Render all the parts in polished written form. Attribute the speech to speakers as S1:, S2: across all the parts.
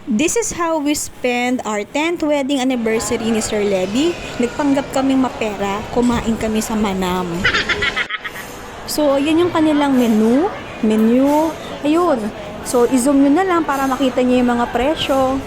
S1: This is how we spend our 10th wedding anniversary ni Sir Levy. Nagpanggap kaming mapera, kumain kami sa Manam. So, yan yung kanilang menu. Ayun. So, i-zoom nyo na lang para makita nyo yung mga presyo.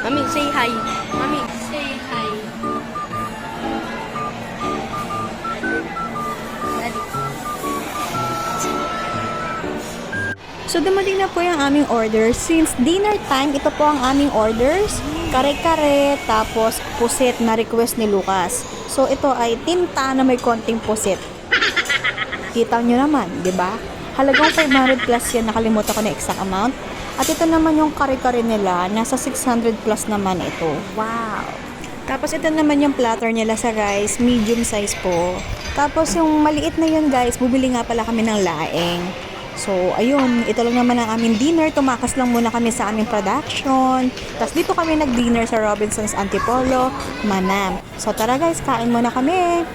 S2: Mami, say hi. Mami, say hi.
S1: So, dumating na po yung aming orders. Since dinner time, ito po ang aming orders. Kare-kare, tapos pusit na request ni Lucas. So, ito ay tinta na may konting pusit. Kita nyo naman, di ba? Halagang 500 plus yan, nakalimutan ko na exact amount. At ito naman yung kare-kare nila, nasa 600 plus naman ito. Wow! Tapos ito naman yung platter nila sa rice, medium size po. Tapos yung maliit na yun guys, bubili nga pala kami ng laing. So, ayun, ito lang naman ang aming dinner. Tumakas lang muna kami sa aming production. Tapos dito kami nag-dinner sa Robinson's Antipolo, Manam. So, tara guys, kain muna kami.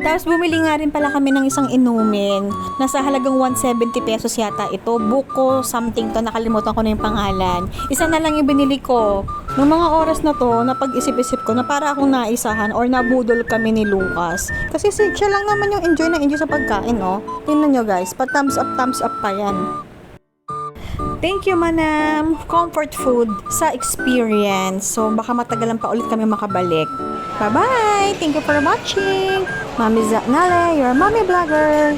S1: Tapos bumili nga rin pala kami ng isang inumin. Nasa halagang 170 pesos yata ito. Buko something to. Nakalimutan ko na yung pangalan. Isa na lang yung binili ko. Noong mga oras na to, napag-isip-isip ko na para akong naisahan or nabudol kami ni Lucas. Kasi siya lang naman yung enjoy na enjoy sa pagkain, no? Tingnan nyo guys. Pa-thumbs up pa yan. Thank you, Manam. Comfort food sa experience. So, baka matagalan pa ulit kami makabalik. Bye-bye! Thank you for watching! Mami Zaknale, your mommy vlogger!